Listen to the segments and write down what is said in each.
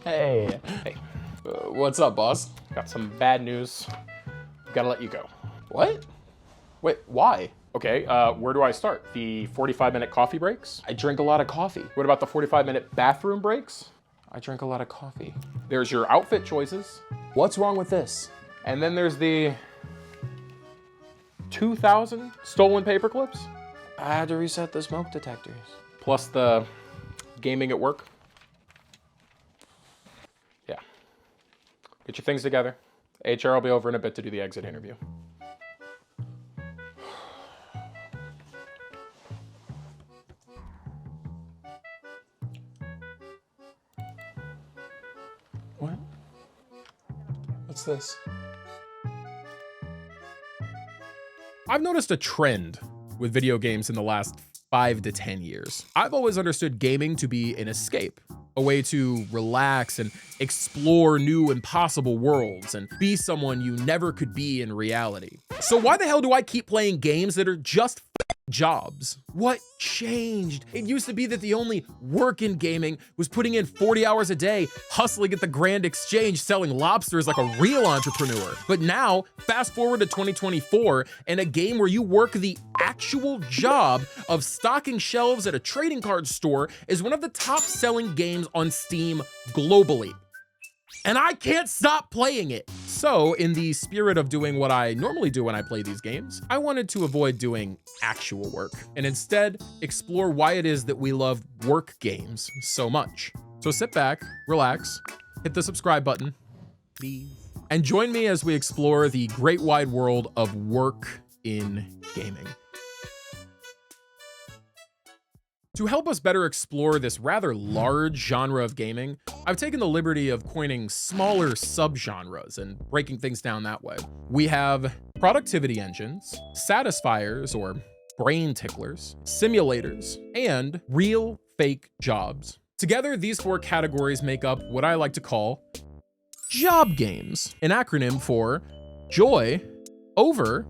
Hey. What's up, boss? Got some bad news. Gotta let you go. What? Wait, why? Okay, where do I start? The 45-minute coffee breaks? I drink a lot of coffee. What about the 45-minute bathroom breaks? I drink a lot of coffee. There's your outfit choices. What's wrong with this? And then there's the 2,000 stolen paper clips. I had to reset the smoke detectors. Plus the gaming at work. Yeah. Get your things together. HR will be over in a bit to do the exit interview. What? What's this? I've noticed a trend with video games in the last 5 to 10 years. I've always understood gaming to be an escape, a way to relax and explore new impossible worlds and be someone you never could be in reality. So why the hell do I keep playing games that are just jobs? What changed? It used to be that the only work in gaming was putting in 40 hours a day, hustling at the Grand Exchange, selling lobsters like a real entrepreneur. But now, fast forward to 2024, and a game where you work the actual job of stocking shelves at a trading card store is one of the top selling games on Steam globally. And I can't stop playing it. So in the spirit of doing what I normally do when I play these games, I wanted to avoid doing actual work and instead explore why it is that we love work games so much. So sit back, relax, hit the subscribe button, please, and join me as we explore the great wide world of work in gaming. To help us better explore this rather large genre of gaming, I've taken the liberty of coining smaller subgenres and breaking things down that way. We have productivity engines, satisfiers or brain ticklers, simulators, and real fake jobs. Together, these 4 categories make up what I like to call job games, an acronym for joy over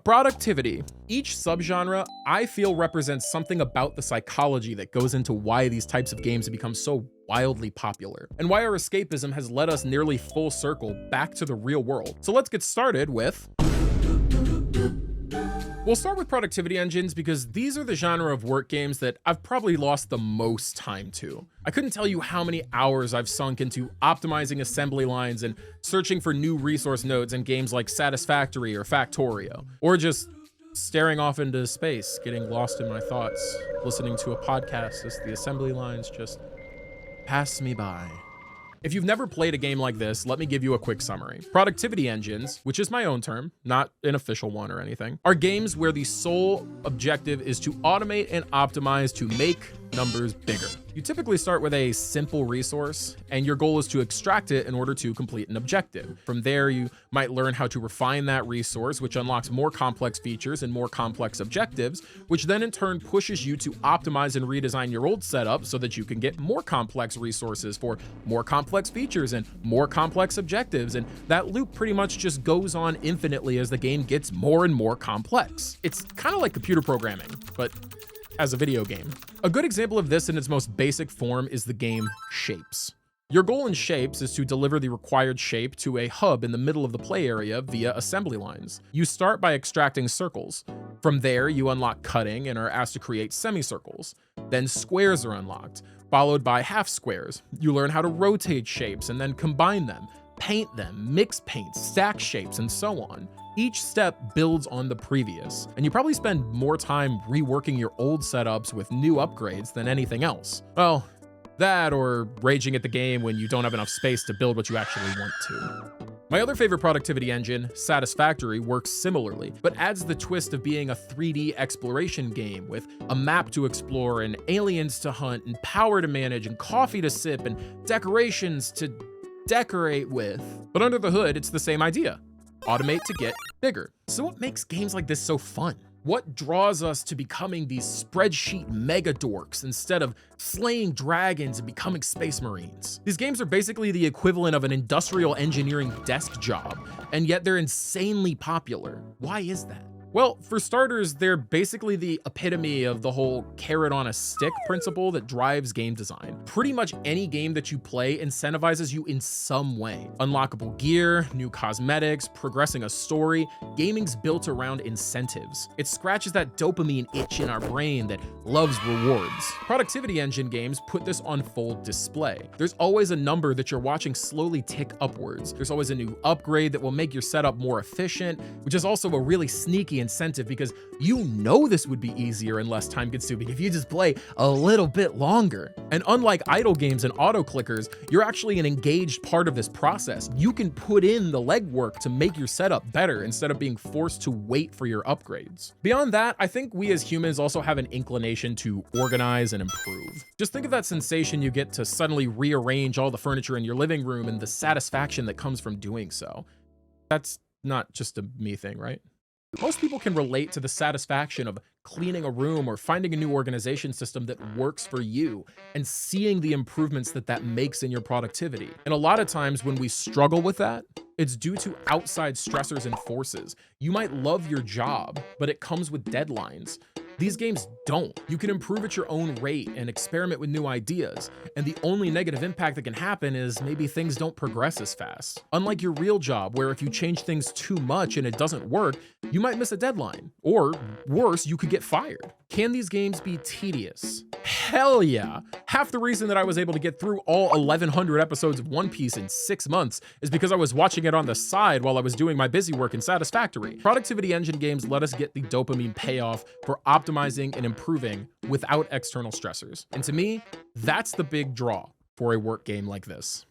productivity. Each subgenre, I feel, represents something about the psychology that goes into why these types of games have become so wildly popular, and why our escapism has led us nearly full circle back to the real world. So let's get started with... We'll start with productivity engines because these are the genre of work games that I've probably lost the most time to. I couldn't tell you how many hours I've sunk into optimizing assembly lines and searching for new resource nodes in games like Satisfactory or Factorio, or just staring off into space, getting lost in my thoughts, listening to a podcast as the assembly lines just pass me by. If you've never played a game like this, let me give you a quick summary. Productivity engines, which is my own term, not an official one or anything, are games where the sole objective is to automate and optimize to make numbers bigger. You typically start with a simple resource, and your goal is to extract it in order to complete an objective. From there, you might learn how to refine that resource, which unlocks more complex features and more complex objectives, which then in turn pushes you to optimize and redesign your old setup so that you can get more complex resources for more complex features and more complex objectives. And that loop pretty much just goes on infinitely as the game gets more and more complex. It's kind of like computer programming, but as a video game. A good example of this in its most basic form is the game Shapes. Your goal in Shapes is to deliver the required shape to a hub in the middle of the play area via assembly lines. You start by extracting circles. From there, you unlock cutting and are asked to create semicircles. Then squares are unlocked, followed by half squares. You learn how to rotate shapes and then combine them, paint them, mix paints, stack shapes, and so on. Each step builds on the previous, and you probably spend more time reworking your old setups with new upgrades than anything else. Well, that or raging at the game when you don't have enough space to build what you actually want to. My other favorite productivity engine, Satisfactory, works similarly, but adds the twist of being a 3D exploration game with a map to explore and aliens to hunt and power to manage and coffee to sip and decorations to decorate with. But under the hood, it's the same idea. Automate to get bigger. So what makes games like this so fun? What draws us to becoming these spreadsheet mega dorks instead of slaying dragons and becoming space marines? These games are basically the equivalent of an industrial engineering desk job, and yet they're insanely popular. Why is that? Well, for starters, they're basically the epitome of the whole carrot on a stick principle that drives game design. Pretty much any game that you play incentivizes you in some way. Unlockable gear, new cosmetics, progressing a story, gaming's built around incentives. It scratches that dopamine itch in our brain that loves rewards. Productivity engine games put this on full display. There's always a number that you're watching slowly tick upwards. There's always a new upgrade that will make your setup more efficient, which is also a really sneaky incentive because you know this would be easier and less time consuming if you just play a little bit longer. And unlike idle games and auto clickers, you're actually an engaged part of this process. You can put in the legwork to make your setup better instead of being forced to wait for your upgrades. Beyond that, I think we as humans also have an inclination to organize and improve. Just think of that sensation you get to suddenly rearrange all the furniture in your living room and the satisfaction that comes from doing so. That's not just a me thing, right? Most people can relate to the satisfaction of cleaning a room or finding a new organization system that works for you and seeing the improvements that that makes in your productivity. And a lot of times when we struggle with that, it's due to outside stressors and forces. You might love your job, but it comes with deadlines. These games don't. You can improve at your own rate and experiment with new ideas, and the only negative impact that can happen is maybe things don't progress as fast. Unlike your real job, where if you change things too much and it doesn't work, you might miss a deadline, or worse, you could get fired. Can these games be tedious? Hell yeah. Half the reason that I was able to get through all 1,100 episodes of One Piece in 6 months is because I was watching it on the side while I was doing my busy work in Satisfactory. Productivity engine games let us get the dopamine payoff for optimizing and improving without external stressors. And to me, that's the big draw for a work game like this.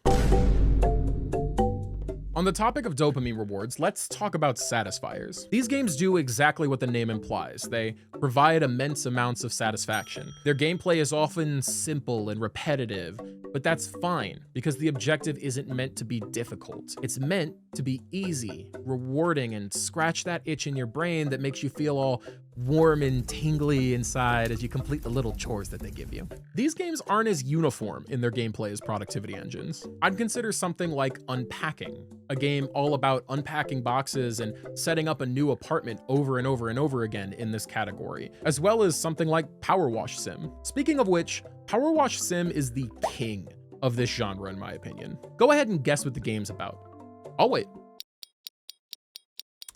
On the topic of dopamine rewards, let's talk about Satisfiers. These games do exactly what the name implies. They provide immense amounts of satisfaction. Their gameplay is often simple and repetitive, but that's fine because the objective isn't meant to be difficult. It's meant to be easy, rewarding, and scratch that itch in your brain that makes you feel all warm and tingly inside as you complete the little chores that they give you. These games aren't as uniform in their gameplay as productivity engines. I'd consider something like Unpacking, a game all about unpacking boxes and setting up a new apartment over and over and over again in this category, as well as something like Power Wash Sim. Speaking of which, Power Wash Sim is the king of this genre in my opinion. Go ahead and guess what the game's about. I'll wait.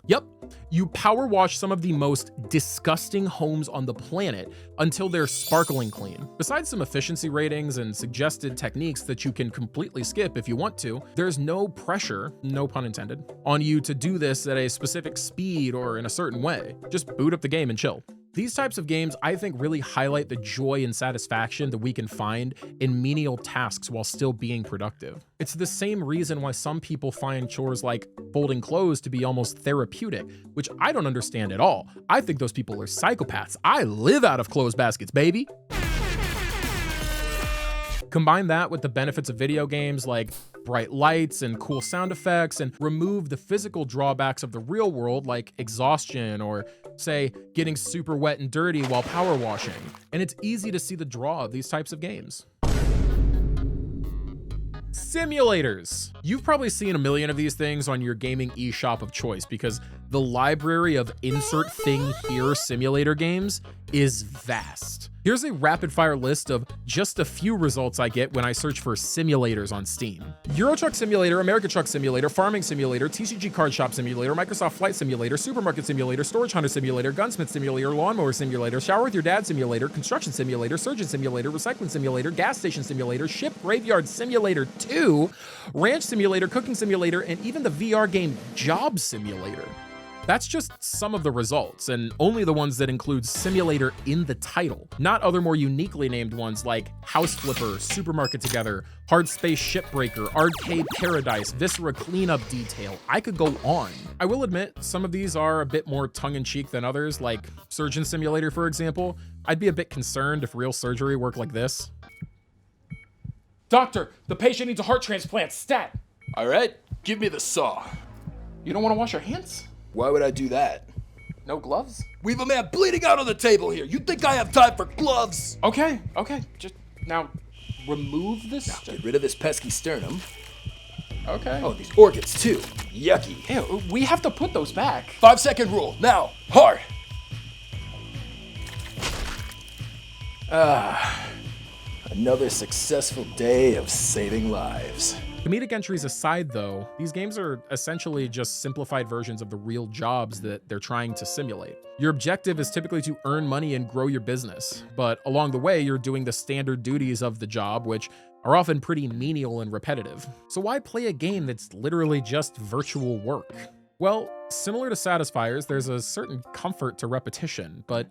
Yep, you power wash some of the most disgusting homes on the planet until they're sparkling clean. Besides some efficiency ratings and suggested techniques that you can completely skip if you want to, there's no pressure, no pun intended, on you to do this at a specific speed or in a certain way. Just boot up the game and chill. These types of games, I think, really highlight the joy and satisfaction that we can find in menial tasks while still being productive. It's the same reason why some people find chores like folding clothes to be almost therapeutic, which I don't understand at all. I think those people are psychopaths. I live out of clothes baskets, baby. Combine that with the benefits of video games like bright lights and cool sound effects, and remove the physical drawbacks of the real world like exhaustion or, say, getting super wet and dirty while power washing. And it's easy to see the draw of these types of games. Simulators. You've probably seen a million of these things on your gaming eShop of choice because the library of insert thing here simulator games is vast. Here's a rapid fire list of just a few results I get when I search for simulators on Steam. Euro Truck Simulator, America Truck Simulator, Farming Simulator, TCG Card Shop Simulator, Microsoft Flight Simulator, Supermarket Simulator, Storage Hunter Simulator, Gunsmith Simulator, Lawnmower Simulator, Shower with Your Dad Simulator, Construction Simulator, Surgeon Simulator, Recycling Simulator, Gas Station Simulator, Ship Graveyard Simulator 2, Ranch Simulator, Cooking Simulator, and even the VR game Job Simulator. That's just some of the results, and only the ones that include simulator in the title, not other more uniquely named ones like House Flipper, Supermarket Together, Hard Space Shipbreaker, Arcade Paradise, Viscera Cleanup Detail. I could go on. I will admit, some of these are a bit more tongue-in-cheek than others, like Surgeon Simulator, for example. I'd be a bit concerned if real surgery worked like this. Doctor, the patient needs a heart transplant, stat! All right, give me the saw. You don't want to wash your hands? Why would I do that? No gloves? We have a man bleeding out on the table here. You think I have time for gloves? Okay, just now remove this. Now get rid of this pesky sternum. Okay. Oh, these orchids too. Yucky. Ew, we have to put those back. 5-second rule. Now, hard. Another successful day of saving lives. Comedic entries aside though, these games are essentially just simplified versions of the real jobs that they're trying to simulate. Your objective is typically to earn money and grow your business, but along the way you're doing the standard duties of the job, which are often pretty menial and repetitive. So why play a game that's literally just virtual work? Well, similar to Satisfiers, there's a certain comfort to repetition, but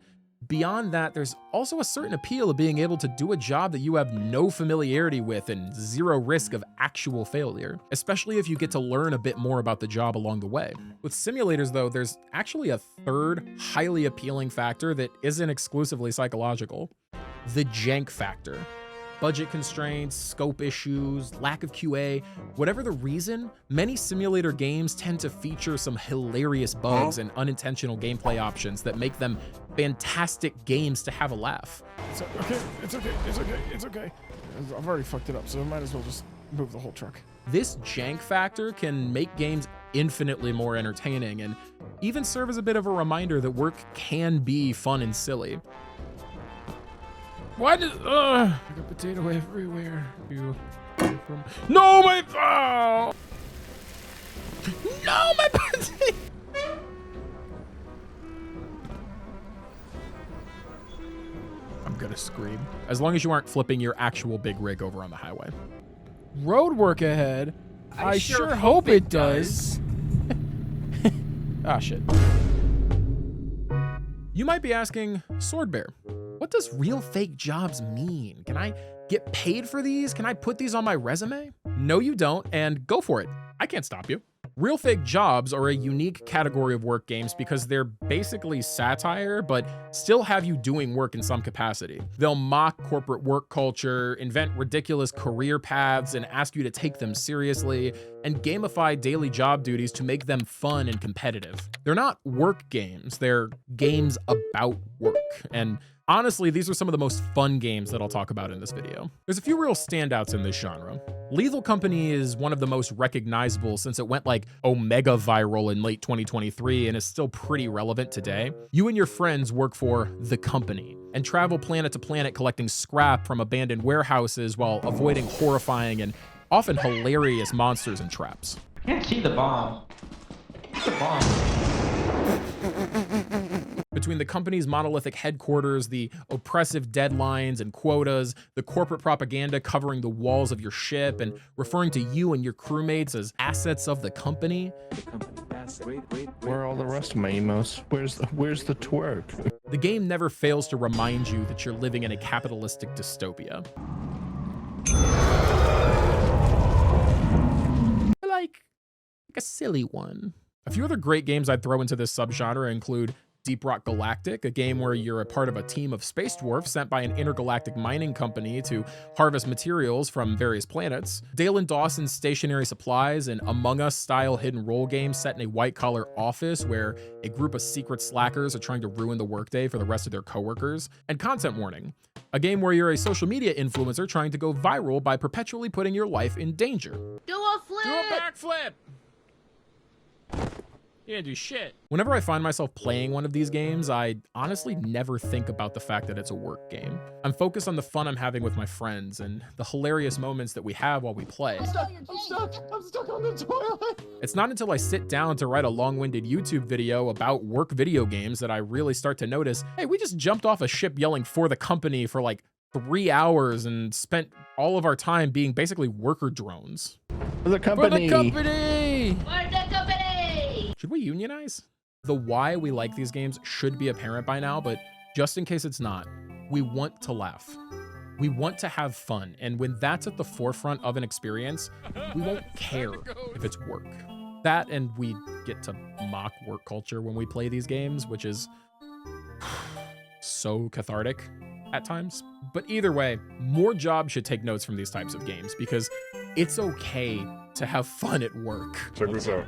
beyond that, there's also a certain appeal of being able to do a job that you have no familiarity with and zero risk of actual failure, especially if you get to learn a bit more about the job along the way. With simulators though, there's actually a third highly appealing factor that isn't exclusively psychological: the jank factor. Budget constraints, scope issues, lack of QA, whatever the reason, many simulator games tend to feature some hilarious bugs and unintentional gameplay options that make them fantastic games to have a laugh. It's okay. I've already fucked it up, so I might as well just move the whole truck. This jank factor can make games infinitely more entertaining and even serve as a bit of a reminder that work can be fun and silly. Why did I got potato everywhere. No, my oh! No, my potato! I'm gonna scream. As long as you aren't flipping your actual big rig over on the highway. Road work ahead. I sure hope it does. Ah, shit. You might be asking, SwordBear, what does real fake jobs mean? Can I get paid for these? Can I put these on my resume? No, you don't, and go for it. I can't stop you. Real fake jobs are a unique category of work games because they're basically satire, but still have you doing work in some capacity. They'll mock corporate work culture, invent ridiculous career paths, and ask you to take them seriously, and gamify daily job duties to make them fun and competitive. They're not work games, they're games about work. And honestly, these are some of the most fun games that I'll talk about in this video. There's a few real standouts in this genre. Lethal Company is one of the most recognizable since it went like omega viral in late 2023 and is still pretty relevant today. You and your friends work for the company and travel planet to planet collecting scrap from abandoned warehouses while avoiding horrifying and often hilarious monsters and traps. I can't see the bomb. What's the bomb? Between the company's monolithic headquarters, the oppressive deadlines and quotas, the corporate propaganda covering the walls of your ship and referring to you and your crewmates as assets of the company. Where are all the rest of my emos? Where's the twerk? The game never fails to remind you that you're living in a capitalistic dystopia. Like a silly one. A few other great games I'd throw into this subgenre include Deep Rock Galactic, a game where you're a part of a team of space dwarfs sent by an intergalactic mining company to harvest materials from various planets. Dale and Dawson's Stationary Supplies, an Among Us-style hidden role game set in a white-collar office where a group of secret slackers are trying to ruin the workday for the rest of their coworkers. And Content Warning, a game where you're a social media influencer trying to go viral by perpetually putting your life in danger. Do a flip! Do a backflip! You didn't do shit. Whenever I find myself playing one of these games, I honestly never think about the fact that it's a work game. I'm focused on the fun I'm having with my friends and the hilarious moments that we have while we play. I'm stuck on the toilet. It's not until I sit down to write a long-winded YouTube video about work video games that I really start to notice, hey, we just jumped off a ship yelling for the company for like 3 hours and spent all of our time being basically worker drones. For the company. For the company! For the company! Should we unionize? The why we like these games should be apparent by now, but just in case it's not, we want to laugh. We want to have fun, and when that's at the forefront of an experience, we won't care if it's work. That, and we get to mock work culture when we play these games, which is so cathartic at times. But either way, more jobs should take notes from these types of games because it's okay to have fun at work. Check this out.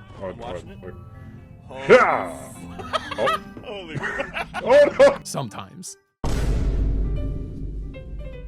Yeah! Oh. Oh no! Sometimes.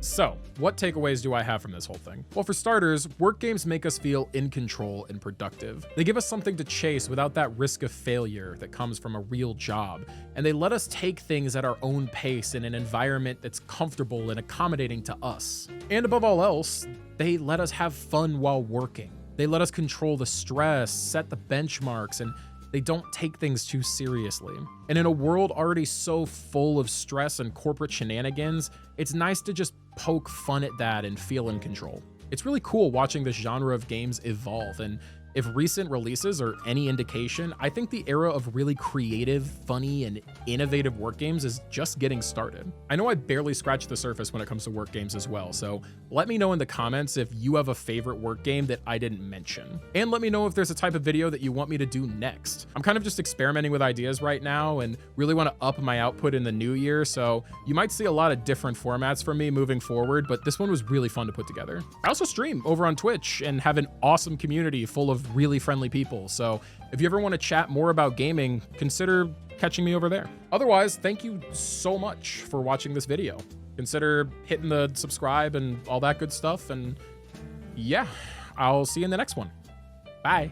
So, what takeaways do I have from this whole thing? Well, for starters, work games make us feel in control and productive. They give us something to chase without that risk of failure that comes from a real job, and they let us take things at our own pace in an environment that's comfortable and accommodating to us. And above all else, they let us have fun while working. They let us control the stress, set the benchmarks, and they don't take things too seriously. And in a world already so full of stress and corporate shenanigans, it's nice to just poke fun at that and feel in control. It's really cool watching this genre of games evolve, and if recent releases are any indication, I think the era of really creative, funny, and innovative work games is just getting started. I know I barely scratched the surface when it comes to work games as well, so let me know in the comments if you have a favorite work game that I didn't mention. And let me know if there's a type of video that you want me to do next. I'm kind of just experimenting with ideas right now and really want to up my output in the new year, so you might see a lot of different formats from me moving forward, but this one was really fun to put together. I also stream over on Twitch and have an awesome community full of really friendly people, so if you ever want to chat more about gaming, consider catching me over there. Otherwise, thank you so much for watching this video. Consider hitting the subscribe and all that good stuff, and yeah, I'll see you in the next one. Bye.